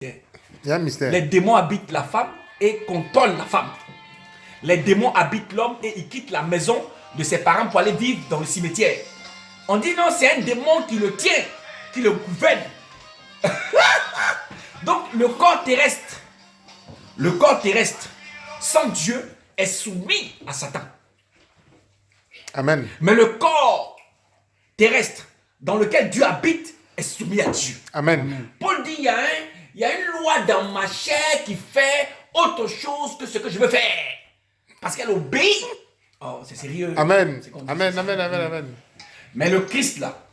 Il y a un mystère. Les démons habitent la femme et contrôlent la femme. Les démons habitent l'homme et ils quittent la maison de ses parents pour aller vivre dans le cimetière. On dit non, c'est un démon qui le tient, qui le gouverne. Donc le corps terrestre, sans Dieu, est soumis à Satan. Amen. Mais le corps terrestre dans lequel Dieu habite est soumis à Dieu. Amen. Paul dit, il y a une loi dans ma chair qui fait autre chose que ce que je veux faire. Parce qu'elle obéit. Oh, c'est sérieux. Amen. Amen, amen, amen, amen. Mais le Christ là,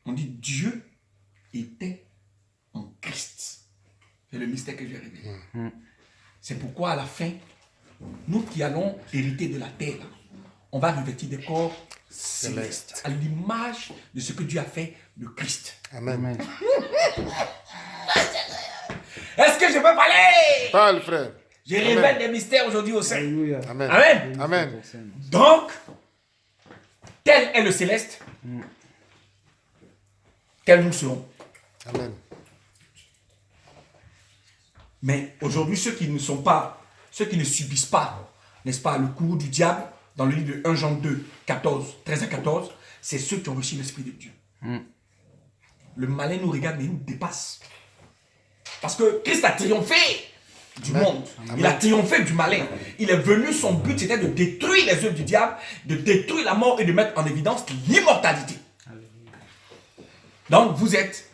on dit Dieu était en Christ. C'est le mystère que j'ai révélé. C'est pourquoi à la fin, nous qui allons hériter de la terre, là, on va revêtir des corps célestes, à l'image de ce que Dieu a fait de Christ. Amen. Est-ce que je peux parler? Parle, frère. Je révèle des mystères aujourd'hui au sein. Amen. Amen. Amen. Donc, tel est le céleste, tel nous serons. Amen. Mais aujourd'hui, ceux qui ne subissent pas, n'est-ce pas, le cours du diable, dans le livre de 1 Jean 2, 13 à 14, c'est ceux qui ont reçu l'Esprit de Dieu. Le malin nous regarde, mais il nous dépasse. Parce que Christ a triomphé du monde. Amen. Il a triomphé du malin. Il est venu, son but c'était de détruire les œuvres du diable, de détruire la mort et de mettre en évidence l'immortalité. Donc vous êtes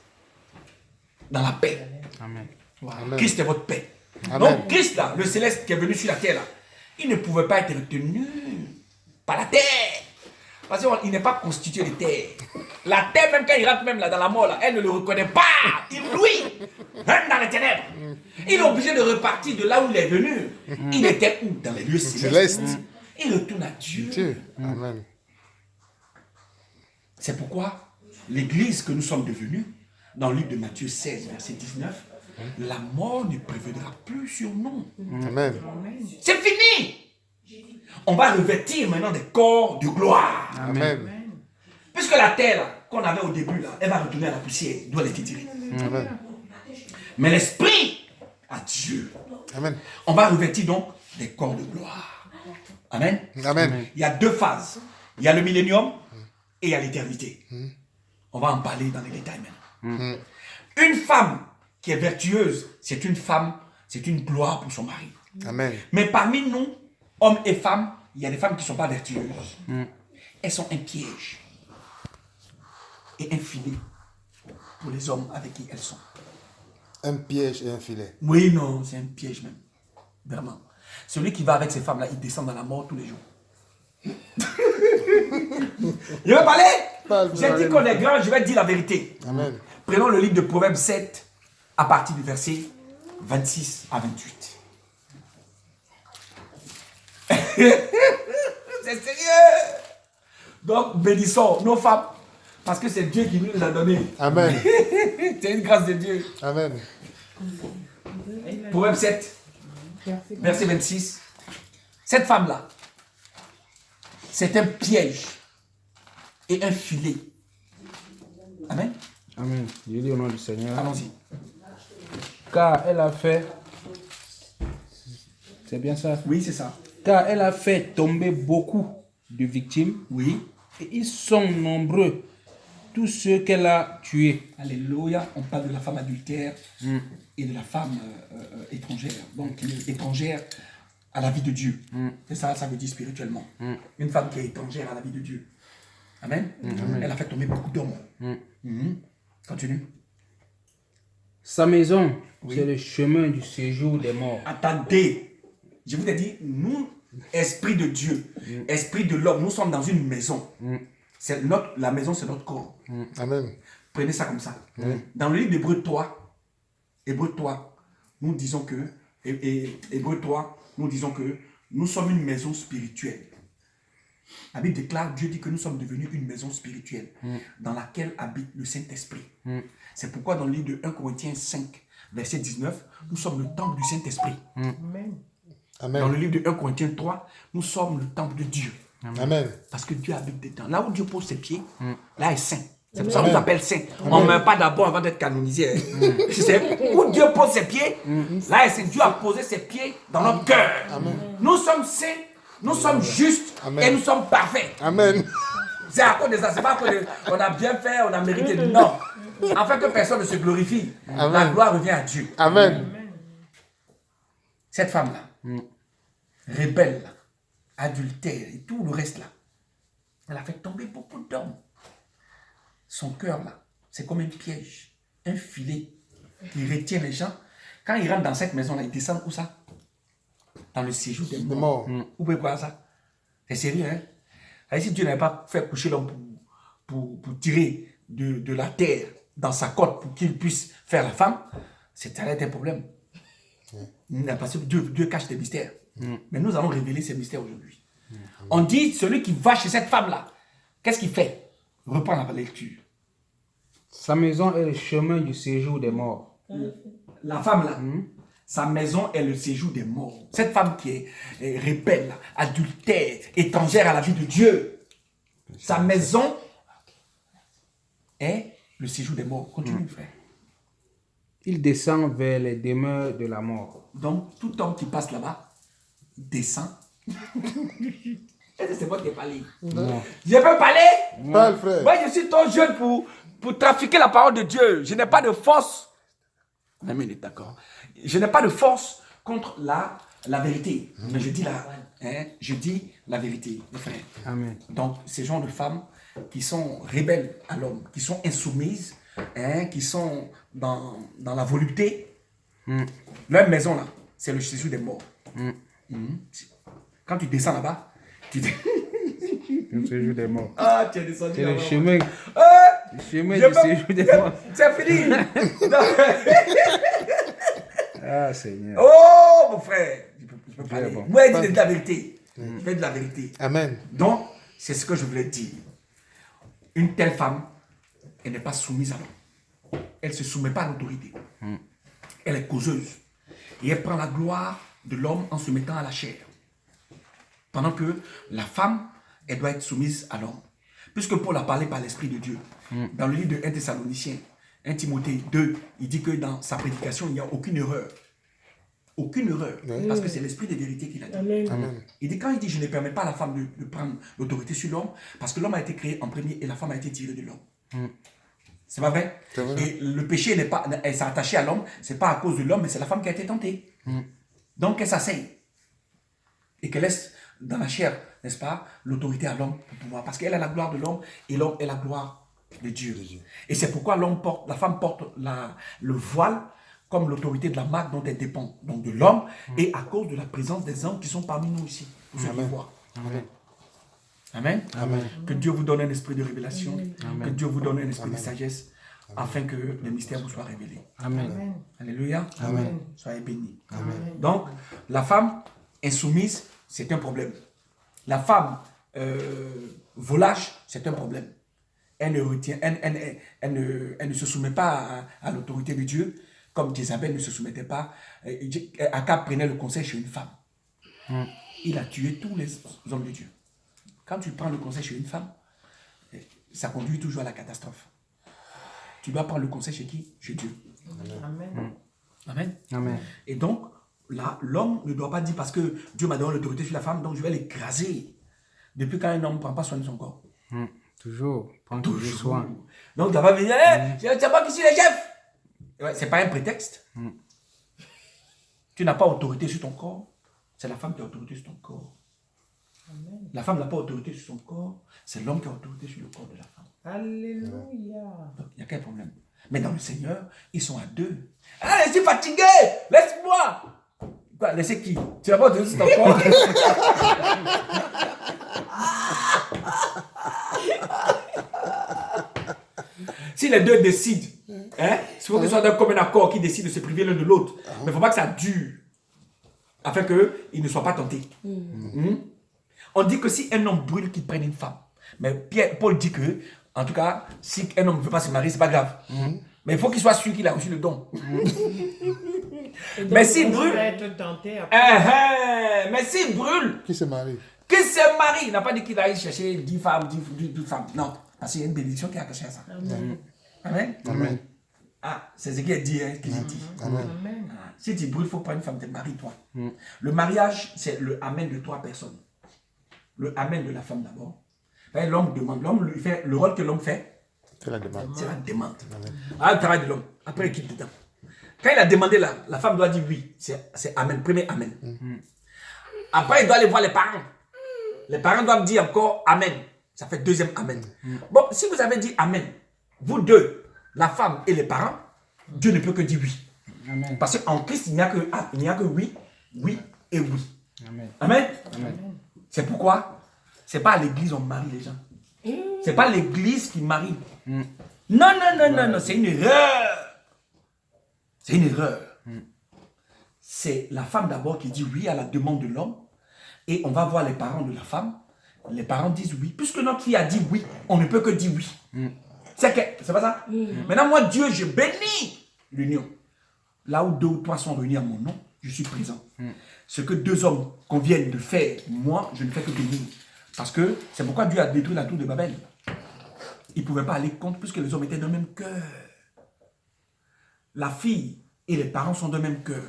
dans la paix. Amen. Amen. Christ est votre paix. Amen. Donc Christ là, le céleste qui est venu sur la terre là, il ne pouvait pas être retenu par la terre. Parce qu'il n'est pas constitué de terre. La terre, même quand il rentre même là dans la mort là, elle ne le reconnaît pas. Il louit, même dans les ténèbres. Il est obligé de repartir de là où il est venu. Il était où? Dans les lieux célestes. Il retourne à Dieu. Amen. C'est pourquoi l'église que nous sommes devenus, dans le livre de Matthieu 16, verset 19, la mort ne prévaudra plus sur nous. Amen. C'est fini. On va revêtir maintenant des corps de gloire. Amen. Puisque la terre qu'on avait au début, là, elle va retourner à la poussière, d'où elle était tirée. Amen. Mais l'esprit à Dieu. Amen. On va revêtir donc des corps de gloire. Amen. Amen. Il y a deux phases. Il y a le millénium et il y a l'éternité. On va en parler dans les détails maintenant. Une femme qui est vertueuse, c'est une femme, c'est une gloire pour son mari. Amen. Mais parmi nous, hommes et femmes, il y a des femmes qui ne sont pas vertueuses. Elles sont un piège et un filet pour les hommes avec qui elles sont. Un piège et un filet. Oui, non, c'est un piège même. Vraiment. Celui qui va avec ces femmes-là, il descend dans la mort tous les jours. Je vais parler. J'ai dit qu'on est grand, je vais dire la vérité. Amen. Prenons le livre de Proverbes 7 à partir du verset 26 à 28. C'est sérieux. Donc, bénissons nos femmes, parce que c'est Dieu qui nous les a données. Amen. C'est une grâce de Dieu. Amen. Proverbe 7, verset 26. Cette femme-là, c'est un piège et un filet. Amen. Amen. Je lis au nom du Seigneur. Allons-y. Car elle a fait... C'est bien ça? Oui, c'est ça. Car elle a fait tomber beaucoup de victimes. Oui. Et ils sont nombreux, tous ceux qu'elle a tués. Alléluia. On parle de la femme adultère et de la femme étrangère. Donc, qui est étrangère à la vie de Dieu. C'est ça, ça veut dire spirituellement. Une femme qui est étrangère à la vie de Dieu. Amen. Elle a fait tomber beaucoup d'hommes. Continue. Sa maison, c'est le chemin du séjour des morts. Attendez. Je vous ai dit, nous, esprit de Dieu, esprit de l'homme, nous sommes dans une maison. La maison, c'est notre corps. Amen. Prenez ça comme ça. Dans le livre d'Hébreux 3, nous disons que, Hébreux 3, nous disons que nous sommes une maison spirituelle. La Bible déclare, Dieu dit que nous sommes devenus une maison spirituelle dans laquelle habite le Saint-Esprit. C'est pourquoi dans le livre de 1 Corinthiens 5, verset 19, nous sommes le temple du Saint-Esprit. Amen. Dans le livre de 1 Corinthiens 3, nous sommes le temple de Dieu. Amen. Parce que Dieu habite dedans. Là où Dieu pose ses pieds, là est saint. C'est pour ça qu'on nous appelle saints. On ne meurt pas d'abord avant d'être canonisé. C'est où Dieu pose ses pieds. Là, c'est Dieu a posé ses pieds dans notre cœur. Nous sommes saints, nous sommes justes et nous sommes parfaits. Amen. C'est à cause de ça. C'est pas qu'on a bien fait, on a mérité. Non. Afin que personne ne se glorifie. La gloire revient à Dieu. Amen. Cette femme-là, rebelle, adultère et tout le reste là, elle a fait tomber beaucoup d'hommes. Son cœur là, c'est comme un piège, un filet qui retient les gens. Quand ils rentrent dans cette maison-là, ils descendent où ça? Dans le séjour des morts. Vous pouvez voir ça? C'est sérieux, hein? Alors, si Dieu n'avait pas fait coucher l'homme pour tirer de la terre dans sa côte pour qu'il puisse faire la femme, ça allait être un problème. Parce que Dieu cache des mystères. Mais nous allons révéler ces mystères aujourd'hui. On dit, celui qui va chez cette femme-là, qu'est-ce qu'il fait? Reprends la lecture. Sa maison est le chemin du séjour des morts. La femme là, sa maison est le séjour des morts. Cette femme qui est rebelle, adultère, étrangère à la vie de Dieu, sa maison est le séjour des morts. Continue, frère. Il descend vers les demeures de la mort. Donc, tout homme qui passe là-bas descend. Est-ce que c'est moi qui ai parlé? Non. Je peux parler? Parle, frère. Moi, je suis trop jeune pour trafiquer la parole de Dieu. Je n'ai pas de force. Amen, il est d'accord. Je n'ai pas de force contre la vérité. Mais je dis la vérité, mes frères. Amen. Donc, ces gens de femmes qui sont rebelles à l'homme, qui sont insoumises, qui sont dans la volupté, leur maison là, c'est le séjour des morts. Quand tu descends là-bas, Le séjour des morts. Ah, tu es descendu C'est le là-bas. chemin, Ah, le chemin du séjour des morts. c'est fini. Non. Ah, Seigneur. Oh, mon frère. Je peux parler. bon. Moi, je dis de la vérité. Je fais de la vérité. Amen. Donc, c'est ce que je voulais dire. Une telle femme, elle n'est pas soumise à l'homme. Elle ne se soumet pas à l'autorité. Elle est causeuse. Et elle prend la gloire de l'homme en se mettant à la chair. Pendant que la femme, elle doit être soumise à l'homme. Puisque Paul a parlé par l'Esprit de Dieu. Dans le livre de 1 Thessaloniciens, 1 Timothée 2, il dit que dans sa prédication, il n'y a aucune erreur. Aucune erreur. Parce que c'est l'Esprit de vérité qu'il a dit. Amen. Il dit, quand il dit, je ne permets pas à la femme de prendre l'autorité sur l'homme, parce que l'homme a été créé en premier et la femme a été tirée de l'homme. C'est pas vrai? C'est vrai. Et le péché elle s'est attachée à l'homme, c'est pas à cause de l'homme, mais c'est la femme qui a été tentée. Donc, qu'elle s'asseye. Et qu'elle laisse dans la chair, n'est-ce pas, l'autorité à l'homme pour pouvoir. Parce qu'elle a la gloire de l'homme et l'homme est la gloire de Dieu. Et c'est pourquoi la femme porte le voile comme l'autorité de la marque dont elle dépend. Donc de l'homme et à cause de la présence des hommes qui sont parmi nous ici. Pour ceux qui voient. Amen. Amen. Amen. Que Dieu vous donne un esprit de révélation. Amen. Que Dieu vous donne un esprit de sagesse. Afin que le mystère vous soit révélé. Amen. Alléluia. Amen. Soyez bénis. Donc, la femme insoumise, c'est un problème. La femme volage, c'est un problème. Elle ne retient, elle ne se soumet pas à l'autorité de Dieu, comme Jézabel ne se soumettait pas. Akab prenait le conseil chez une femme. Il a tué tous les hommes de Dieu. Quand tu prends le conseil chez une femme, ça conduit toujours à la catastrophe. Tu dois prendre le conseil chez qui? Chez Dieu. Amen. Amen. Amen. Et donc, là, l'homme ne doit pas dire parce que Dieu m'a donné l'autorité sur la femme, donc je vais l'écraser. Depuis quand un homme ne prend pas soin de son corps? Toujours. Prends toujours soin. Donc, tu vas venir, c'est pas qui suis les chefs. Ouais, c'est pas un prétexte. Tu n'as pas autorité sur ton corps, c'est la femme qui a autorité sur ton corps. La femme n'a pas autorité sur son corps, c'est l'homme qui a autorité sur le corps de la femme. Alléluia. Donc, il n'y a qu'un problème. Mais dans le Seigneur, ils sont à deux. Ah, je suis fatigué, laisse-moi. Quoi, laissez qui? Tu n'as pas autorité sur ton corps. Si les deux décident, il faut que ce soit d'un commun accord qui décide de se priver l'un de l'autre. Mais il ne faut pas que ça dure, afin qu'ils ne soient pas tentés. On dit que si un homme brûle, qu'il prenne une femme. Mais Paul dit que, en tout cas, si un homme ne veut pas se marier, ce n'est pas grave. Mais il faut qu'il soit sûr qu'il a reçu le don. Et donc, Mais s'il on brûle- peut être tenté après. Mais s'il brûle, Qui se marie? qu'il se marie, il n'a pas dit qu'il aille chercher 10 femmes, 10 femmes. Non. Parce qu'il y a une bénédiction qui est attachée à ça. Amen. Amen. Amen. Ah, c'est ce qui est dit, hein, que j'ai dit. Amen. Amen. Ah, si tu brûles, il faut pas une femme, te marie-toi. Le mariage, c'est le amen de trois personnes. Le amen de la femme d'abord. Ben, l'homme demande. L'homme lui fait le rôle que l'homme fait, C'est la demande. c'est la demande. Ah, le travail de l'homme. Après, il quitte dedans. Quand il a demandé, la femme doit dire oui. C'est amen. Premier amen. Après, il doit aller voir les parents. Les parents doivent dire encore amen. Ça fait deuxième amen. Bon, si vous avez dit amen, vous deux, la femme et les parents, Dieu ne peut que dire oui. Amen. Parce qu'en Christ, il n'y a que oui, oui et oui. Amen. Amen. Amen. C'est pourquoi c'est pas à l'église on marie les gens. C'est pas l'église qui marie. Non, non, non, non, non, c'est une erreur. C'est une erreur. C'est la femme d'abord qui dit oui à la demande de l'homme. Et on va voir les parents de la femme. Les parents disent oui. Puisque notre fille a dit oui, on ne peut que dire oui. C'est pas ça? Maintenant, moi, Dieu, je bénis l'union. Là où deux ou trois sont réunis à mon nom, je suis présent. Ce que deux hommes conviennent de faire, moi, je ne fais que bénir. Parce que c'est pourquoi Dieu a détruit la tour de Babel. Il ne pouvait pas aller contre puisque les hommes étaient d'un même cœur. La fille et les parents sont d'un même cœur.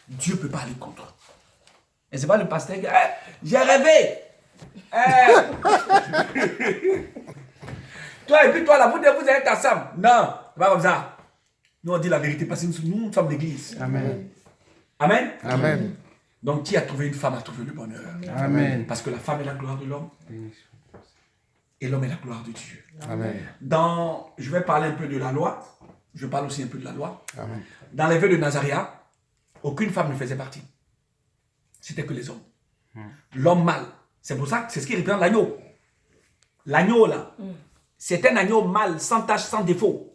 Dieu ne peut pas aller contre. Et c'est pas le pasteur qui dit j'ai rêvé. Toi et puis toi là, vous êtes ensemble. Non, c'est pas comme ça. Nous on dit la vérité parce que nous sommes l'église. Amen. Amen. Amen. Donc qui a trouvé une femme a trouvé le bonheur. Amen. Parce que la femme est la gloire de l'homme et l'homme est la gloire de Dieu. Amen. Je vais parler un peu de la loi. Je parle aussi un peu de la loi. Amen. Dans les vœux de Nazaréa, aucune femme ne faisait partie. C'était que les hommes. L'homme mâle. C'est pour ça que c'est ce qui représente l'agneau. L'agneau là, c'est un agneau mâle, sans tache, sans défaut.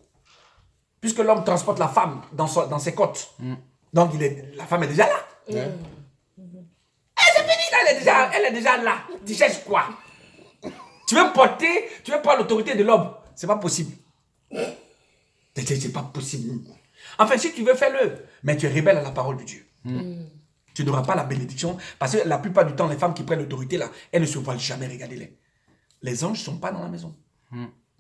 Puisque l'homme transporte la femme dans ses côtes. Donc la femme est déjà là. C'est fini là, elle est déjà là. Tu cherches quoi? Tu veux prendre l'autorité de l'homme. C'est pas possible. C'est pas possible. Enfin, si tu veux, fais-le. Mais tu es rebelle à la parole de Dieu. Tu n'auras pas la bénédiction. Parce que la plupart du temps, les femmes qui prennent l'autorité, là, elles ne se voilent jamais. Regardez-les. Les anges ne sont pas dans la maison.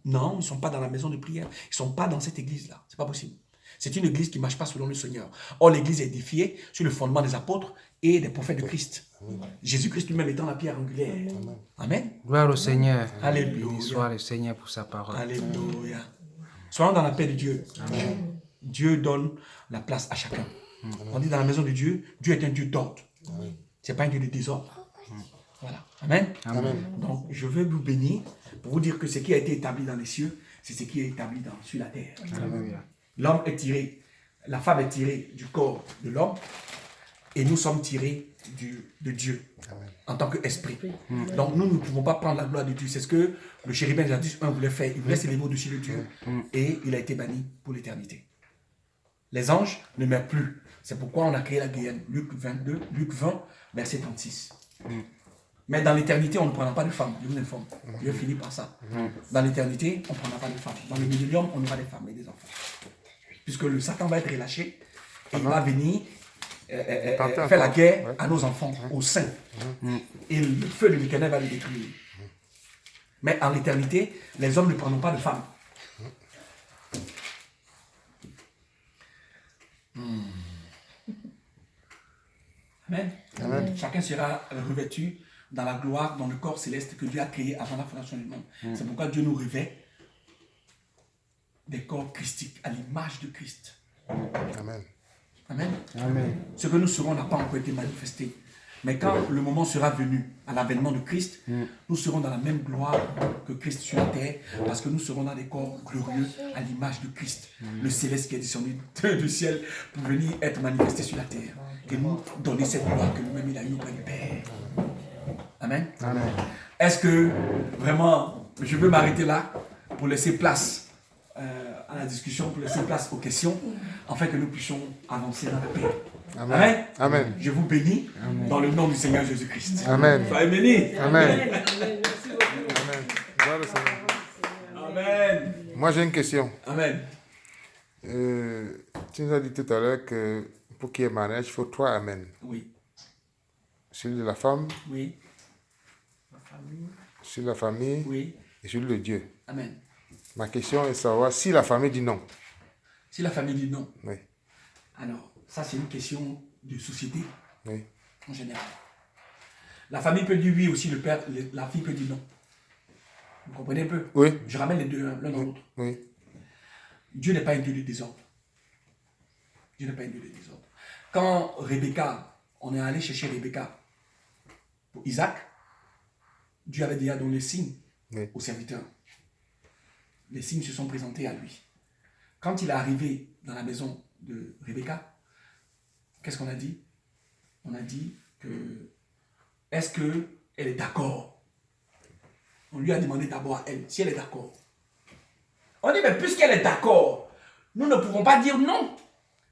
Non, ils ne sont pas dans la maison de prière. Ils ne sont pas dans cette église-là. Ce n'est pas possible. C'est une église qui ne marche pas selon le Seigneur. Or, l'église est édifiée sur le fondement des apôtres et des prophètes de Christ. Jésus-Christ lui-même étant la pierre angulaire. Amen. Gloire au Seigneur. Alléluia. Béni soit le Seigneur pour sa parole. Alléluia. Soyons dans la paix de Dieu. Dieu donne la place à chacun. On dit dans la maison de Dieu, Dieu est un Dieu d'ordre. Ce n'est pas un Dieu de désordre. Voilà. Amen. Amen. Donc, je veux vous bénir pour vous dire que ce qui a été établi dans les cieux, c'est ce qui est établi sur la terre. Alléluia. L'homme est tiré, la femme est tirée du corps de l'homme et nous sommes tirés de Dieu en tant qu'esprit. Donc, nous ne pouvons pas prendre la gloire de Dieu. C'est ce que le chérubin jadis 1 voulait faire. Il voulait s'élever au-dessus de Dieu et il a été banni pour l'éternité. Les anges ne meurent plus. C'est pourquoi on a créé la Guyane. Luc 20, verset 36. Mais dans l'éternité, on ne prendra pas de femmes. Je vous informe. Dieu finit par ça. Dans l'éternité, on ne prendra pas de femmes. Dans le millénium, on aura des femmes et des enfants. Puisque le Satan va être relâché et il va venir faire la guerre à nos enfants, aux saints. Et le feu de l'Éternel va les détruire. Mais en l'éternité, les hommes ne prendront pas de femmes. Amen. Amen. Chacun sera revêtu dans la gloire, dans le corps céleste que Dieu a créé avant la fondation du monde. C'est pourquoi Dieu nous revêt des corps christiques à l'image de Christ. Amen. Amen. Amen. Ce que nous serons n'a pas encore été manifesté. Mais quand le moment sera venu à l'avènement de Christ, nous serons dans la même gloire que Christ sur la terre, parce que nous serons dans des corps glorieux à l'image de Christ, le céleste qui est descendu du ciel pour venir être manifesté sur la terre et nous donner cette gloire que lui-même il a eue auprès du Père. Amen. Amen. Est-ce que vraiment je veux m'arrêter là pour laisser place à la discussion, pour laisser place aux questions, afin que nous puissions avancer dans la paix. Amen. Amen. Amen. Je vous bénis dans le nom du Seigneur Jésus-Christ. Amen. Soyez bénis. Amen. Amen. Merci beaucoup. Amen. Gloire au Seigneur. Amen. Moi, j'ai une question. Amen. Tu nous as dit tout à l'heure que pour qu'il y ait mariage, il faut 3 Amen. Oui. Celui de la femme, Oui. celui de la famille Oui. et celui de Dieu. Amen. Ma question est de savoir si la famille dit non. Si la famille dit non, Oui, alors ça c'est une question de société oui, en général. La famille peut dire oui aussi, le père, la fille peut dire non. Vous comprenez un peu? oui, Je ramène les deux, l'un dans l'autre. oui. Dieu n'est pas un Dieu de désordre. Dieu n'est pas un Dieu de désordre. Quand Rebecca, on est allé chercher Rebecca pour Isaac, Dieu avait déjà donné les signes Oui. aux serviteurs. Les signes se sont présentés à lui. Quand il est arrivé dans la maison de Rebecca, qu'est-ce qu'on a dit? On a dit que est-ce qu'elle est d'accord? On lui a demandé d'abord à elle si elle est d'accord. On dit, mais puisqu'elle est d'accord, nous ne pouvons pas dire non.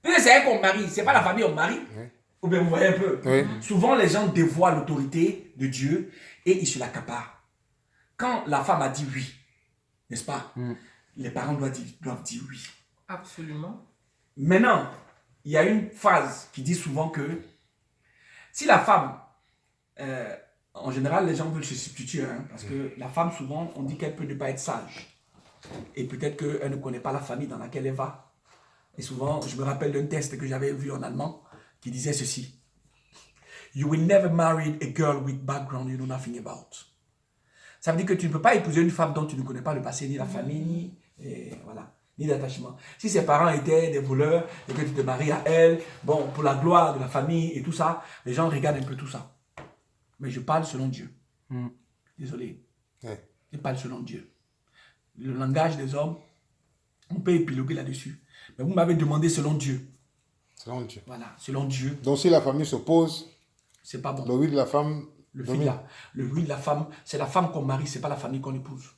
Puisque c'est elle qu'on marie, c'est pas la famille qu'on marie. Oui. Ou bien vous voyez un peu. Oui. Souvent, les gens dévoient l'autorité de Dieu et ils se l'accaparent. Quand la femme a dit oui, n'est-ce pas? Les parents doivent dire oui. Absolument. Maintenant, il y a une phrase qui dit souvent que si la femme, en général, les gens veulent se substituer, hein, parce que la femme, souvent, on dit qu'elle peut ne pas être sage. Et peut-être qu'elle ne connaît pas la famille dans laquelle elle va. Et souvent, je me rappelle d'un test que j'avais vu en allemand qui disait ceci. You will never marry a girl with background you know nothing about. Ça veut dire que tu ne peux pas épouser une femme dont tu ne connais pas le passé, ni la famille, ni l'attachement. Si ses parents étaient des voleurs et que tu te maries à elle, bon, pour la gloire de la famille et tout ça, les gens regardent un peu tout ça. Mais je parle selon Dieu. Désolé. Ouais. Je parle selon Dieu. Le langage des hommes, on peut épiloguer là-dessus. Mais vous m'avez demandé selon Dieu. Selon Dieu. Voilà, selon Dieu, Donc si la famille s'oppose, c'est pas bon. le oui de la femme Le domine. fil là, le oui de la femme, c'est la femme qu'on marie, c'est pas la famille qu'on épouse.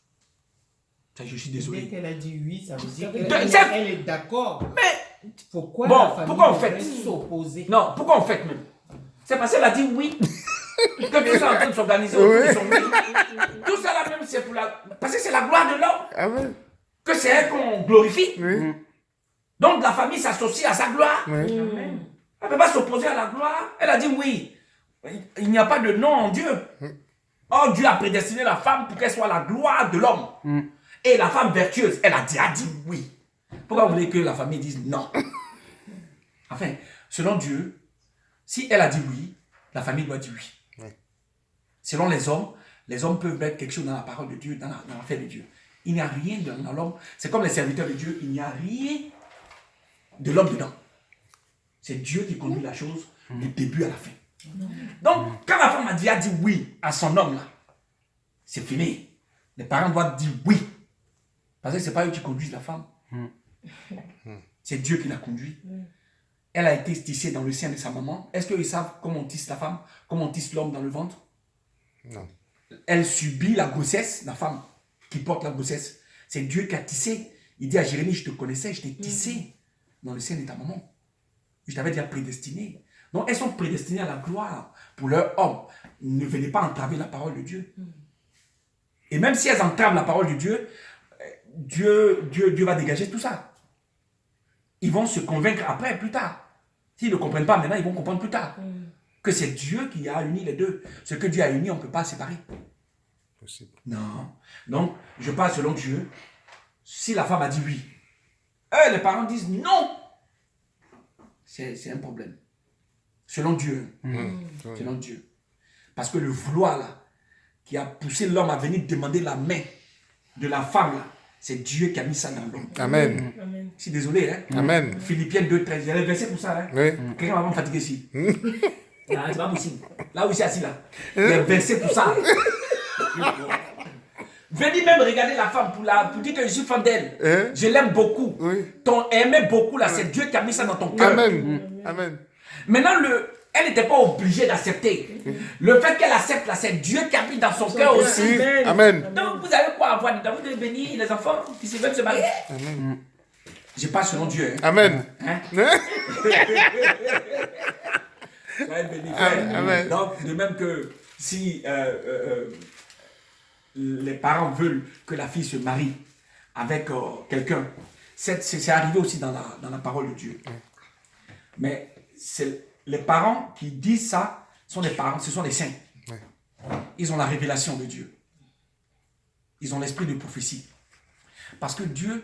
Ça, je suis Dès désolé. qu'elle a dit oui, ça veut dire De- qu'elle ça- elle est d'accord. Mais, Pourquoi Bon, la famille pourquoi on fait devrait s'opposer? non, pourquoi on fait même? C'est parce qu'elle a dit oui. Que tout ça est en train de s'organiser autour de son oui. Tout ça là même, c'est pour la... Parce que c'est la gloire de l'homme. Amen. Que c'est elle qu'on glorifie. Oui, Donc la famille s'associe à sa gloire. oui. Amen. Elle ne peut pas s'opposer à la gloire. Elle a dit oui. Il n'y a pas de non en Dieu. Or, Dieu a prédestiné la femme pour qu'elle soit la gloire de l'homme. Et la femme vertueuse, elle a dit oui. Pourquoi vous voulez que la famille dise non? Enfin, selon Dieu, si elle a dit oui, la famille doit dire oui. Oui. Selon les hommes peuvent mettre quelque chose dans la parole de Dieu, dans l'affaire de Dieu. Il n'y a rien dans l'homme. C'est comme les serviteurs de Dieu, il n'y a rien de l'homme dedans. C'est Dieu qui conduit la chose du début à la fin. Donc, quand la femme a dit oui à son homme là, c'est fini. Les parents doivent dire oui. Parce que ce n'est pas eux qui conduisent la femme. C'est Dieu qui l'a conduit. Elle a été tissée dans le sein de sa maman. Est-ce qu'ils savent comment on tisse la femme? Comment on tisse l'homme dans le ventre? Non. Elle subit la grossesse, la femme qui porte la grossesse. C'est Dieu qui a tissé. Il dit à Jérémie, je te connaissais, je t'ai tissé dans le sein de ta maman. Je t'avais déjà prédestiné. Donc elles sont prédestinées à la gloire pour leur homme. Ne venez pas entraver la parole de Dieu. Et même si elles entravent la parole de Dieu, Dieu va dégager tout ça. Ils vont se convaincre après, plus tard. S'ils ne comprennent pas maintenant, ils vont comprendre plus tard. Que c'est Dieu qui a uni les deux. Ce que Dieu a uni, on ne peut pas séparer. Possible. Non. Donc, je parle selon Dieu. Si la femme a dit oui, les parents disent non. C'est un problème. Selon Dieu. Selon Dieu. Parce que le vouloir là, qui a poussé l'homme à venir demander la main de la femme là, c'est Dieu qui a mis ça dans l'homme. Amen. Amen. Je suis désolé. Hein? Amen. Philippiens 2,13. Il y a les versets pour ça. Hein? Oui. Quelqu'un va me fatiguer ici. Ah, c'est pas possible. Là où je suis assis là. Il y a versets pour ça. Venez même regarder la femme pour dire que je suis fan d'elle. Hein? Je l'aime beaucoup. Oui. Ton aimer beaucoup là, c'est Dieu qui a mis ça dans ton cœur. Amen. Amen. Maintenant, elle n'était pas obligée d'accepter. Le fait qu'elle accepte là, c'est Dieu qui a mis dans son cœur aussi. Oui. Amen. Donc vous avez quoi à voir dedans? Vous devez bénir les enfants qui se veulent se marier. Amen. Je parle selon Dieu. Hein. Amen. Hein? Hein? Soyez bénis, frère. Amen. Donc, de même que si les parents veulent que la fille se marie avec quelqu'un, c'est arrivé aussi dans la parole de Dieu. Mais les parents qui disent ça sont des parents, ce sont des saints. Ils ont la révélation de Dieu. Ils ont l'esprit de prophétie. Parce que Dieu,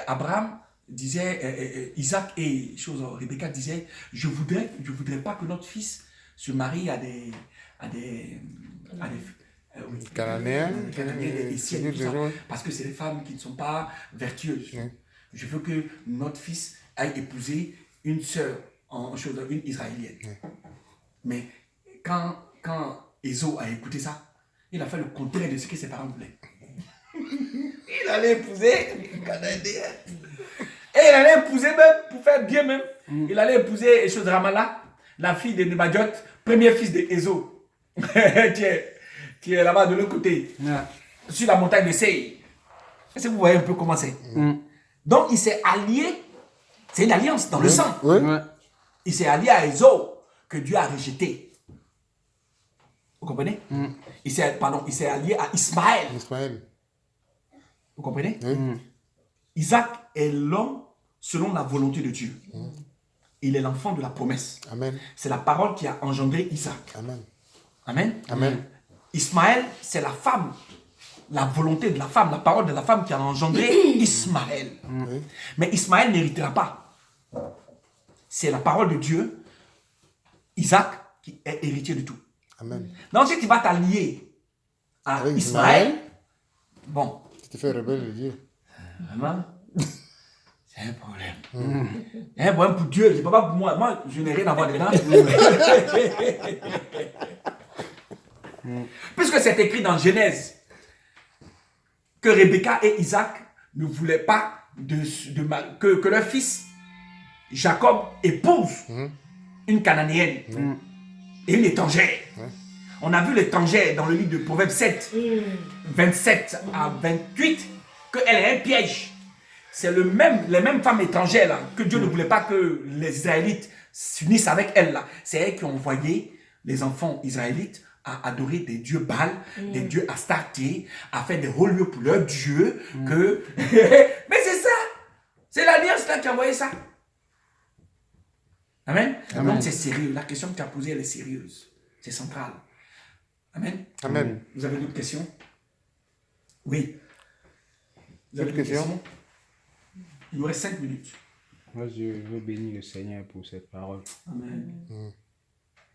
Abraham disait, Isaac et Rebecca disaient, je voudrais pas que notre fils se marie à des oui, Cananéens, et Siennes, tout ça, ouais. parce que c'est des femmes qui ne sont pas vertueuses. Je veux que notre fils aille épouser une sœur, une israélienne. Mais quand Ésaü a écouté ça, il a fait le contraire de ce que ses parents voulaient. Il allait épouser une Cananéenne. Et il allait épouser même, pour faire bien même, il allait épouser Ramallah, la fille de Nebadiot, premier fils de Ésaü, qui est là-bas de l'autre côté, sur la montagne de Seir. Est-ce que vous voyez un peu comment c'est? Donc il s'est allié, c'est une alliance dans le sang. Oui. Il s'est allié à Ésaü, que Dieu a rejeté. Vous comprenez? Il s'est allié à Ismaël. Ismaël. Vous comprenez? Oui. Isaac est l'homme selon la volonté de Dieu. Il est l'enfant de la promesse. Amen. C'est la parole qui a engendré Isaac. Amen. Amen. Amen. Ismaël, c'est la femme, la volonté de la femme, la parole de la femme qui a engendré Ismaël. Oui. Mais Ismaël n'héritera pas. C'est la parole de Dieu, Isaac, qui est héritier de tout. Amen. Donc si tu vas t'allier à Avec Ismaël, bon, Tu te fais rebelle de Dieu. vraiment, c'est un problème. C'est un problème pour Dieu, c'est pas pour moi. Moi, je n'ai rien à voir dedans. Puisque c'est écrit dans Genèse que Rebecca et Isaac ne voulaient pas que leur fils Jacob épouse une Cananéenne et une étrangère. On a vu l'étrangère dans le livre de Proverbes 7, 27 à 28, qu'elle est un piège. C'est les mêmes femmes étrangères là, que Dieu ne voulait pas que les Israélites s'unissent avec elles là. C'est elles qui ont envoyé les enfants israélites à adorer des dieux Baal, des dieux Astarté, à faire des hauts lieux pour leurs dieux. Mais c'est ça! C'est l'alliance là qui a envoyé ça. Amen. Donc c'est sérieux. La question que tu as posée, elle est sérieuse. C'est central. Amen. Amen. Vous avez d'autres questions? Oui. Vous avez D'autres questions? Il nous reste 5 minutes. Moi, je veux bénir le Seigneur pour cette parole. Amen.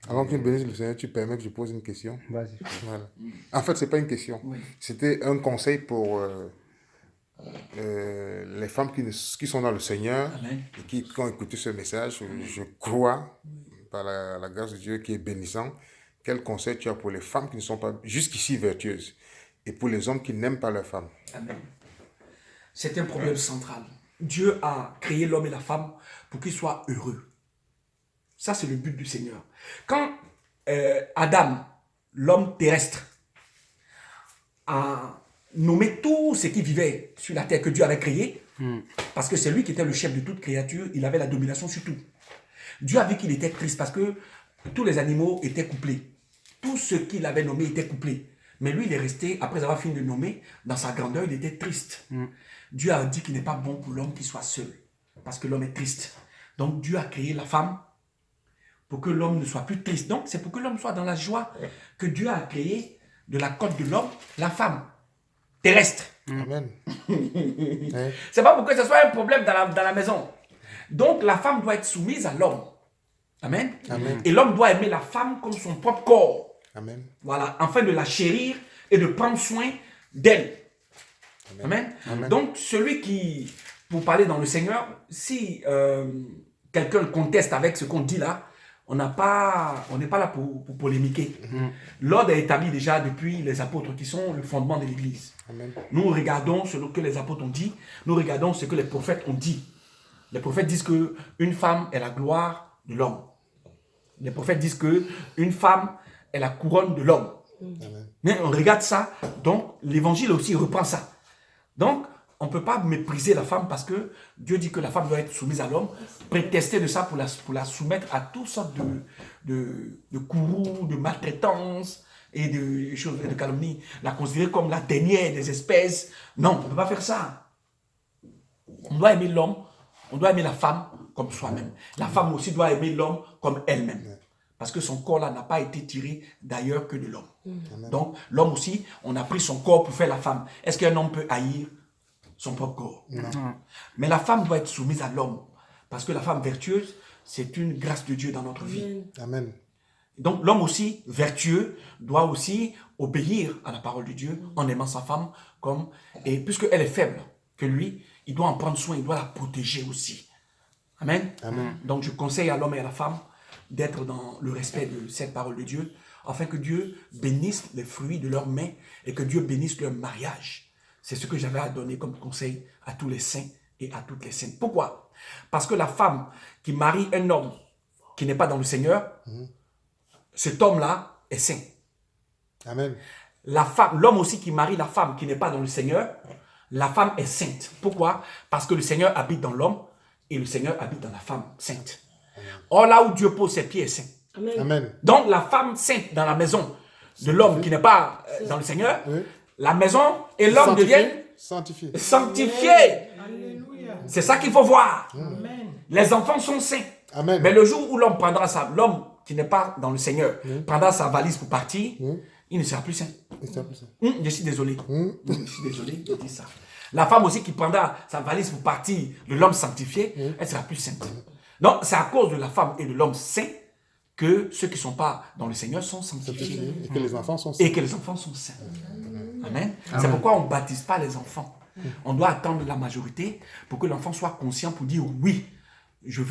Avant que tu bénisses le Seigneur, tu permets que je pose une question. Vas-y. Voilà. En fait, ce n'est pas une question. Oui. C'était un conseil pour les femmes qui sont dans le Seigneur Amen. et qui ont écouté ce message. Je crois, par la grâce de Dieu qui est bénissant, quel conseil tu as pour les femmes qui ne sont pas jusqu'ici vertueuses et pour les hommes qui n'aiment pas leurs femmes? Amen. C'est un problème central. Dieu a créé l'homme et la femme pour qu'ils soient heureux. Ça, c'est le but du Seigneur. Quand Adam, l'homme terrestre, a nommé tout ce qui vivait sur la terre que Dieu avait créé, parce que c'est lui qui était le chef de toute créature, il avait la domination sur tout. Dieu a vu qu'il était triste parce que tous les animaux étaient couplés. Tout ce qu'il avait nommé était couplé. Mais lui, il est resté, après avoir fini de nommer, dans sa grandeur, il était triste. Dieu a dit qu'il n'est pas bon pour l'homme qu'il soit seul, parce que l'homme est triste. Donc Dieu a créé la femme pour que l'homme ne soit plus triste. Donc c'est pour que l'homme soit dans la joie que Dieu a créé de la côte de l'homme, la femme terrestre. Amen. C'est pas pour que ce soit un problème dans la maison. Donc la femme doit être soumise à l'homme. Amen. Amen. Et l'homme doit aimer la femme comme son propre corps. Amen. Voilà, afin de la chérir et de prendre soin d'elle. Amen. Amen. Donc, celui qui, pour parler dans le Seigneur, si quelqu'un conteste avec ce qu'on dit là, on n'est pas là pour polémiquer. L'ordre est établi déjà depuis les apôtres qui sont le fondement de l'Église. Amen. Nous regardons ce que les apôtres ont dit, nous regardons ce que les prophètes ont dit. Les prophètes disent qu'une femme est la gloire de l'homme. Les prophètes disent qu'une femme est la couronne de l'homme. Mais on regarde ça, donc l'évangile aussi reprend ça. Donc, on ne peut pas mépriser la femme parce que Dieu dit que la femme doit être soumise à l'homme, prétester de ça pour la soumettre à toutes sortes de courroux, de maltraitance et de choses de calomnie. La considérer comme la dernière des espèces. Non, on ne peut pas faire ça. On doit aimer l'homme, on doit aimer la femme comme soi-même. La femme aussi doit aimer l'homme comme elle-même. Parce que son corps là n'a pas été tiré d'ailleurs que de l'homme. Donc l'homme aussi, on a pris son corps pour faire la femme. Est-ce qu'un homme peut haïr son propre corps. Non. Mais la femme doit être soumise à l'homme. Parce que la femme vertueuse, c'est une grâce de Dieu dans notre vie. Amen. Donc l'homme aussi, vertueux, doit aussi obéir à la parole de Dieu en aimant sa femme comme... Et puisqu'elle est faible que lui, il doit en prendre soin, il doit la protéger aussi. Amen. Amen. Donc je conseille à l'homme et à la femme d'être dans le respect de cette parole de Dieu, afin que Dieu bénisse les fruits de leurs mains et que Dieu bénisse leur mariage. C'est ce que j'avais à donner comme conseil à tous les saints et à toutes les saintes. Pourquoi? Parce que la femme qui marie un homme qui n'est pas dans le Seigneur, cet homme-là est saint. Amen. L'homme aussi qui marie la femme qui n'est pas dans le Seigneur, la femme est sainte. Pourquoi? Parce que le Seigneur habite dans l'homme et le Seigneur habite dans la femme sainte. Or, là où Dieu pose ses pieds est saint. Amen. Donc, la femme sainte dans la maison de l'homme qui n'est pas dans le Seigneur, Oui. la maison et l'homme deviennent Sanctifié. sanctifiés. Alléluia. C'est ça qu'il faut voir. Amen. Les enfants sont saints. Amen. Mais le jour où l'homme qui n'est pas dans le Seigneur, prendra sa valise pour partir, il ne sera plus saint. C'est un peu ça. Je suis désolé. Je suis désolé de dire ça. La femme aussi qui prendra sa valise pour partir de l'homme sanctifié, elle sera plus sainte. Donc, c'est à cause de la femme et de l'homme saint que ceux qui ne sont pas dans le Seigneur sont sanctifiés. Et que les enfants sont saints. Et que les enfants sont saints. Amen. C'est pourquoi on ne baptise pas les enfants. On doit attendre la majorité pour que l'enfant soit conscient pour dire oui. Je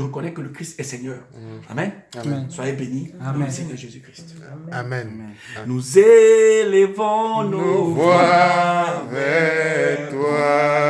reconnais que le Christ est Seigneur. Amen. Amen. Soyez bénis par le Seigneur Jésus-Christ. Amen. Nous élevons nos Nous voix voix vers toi.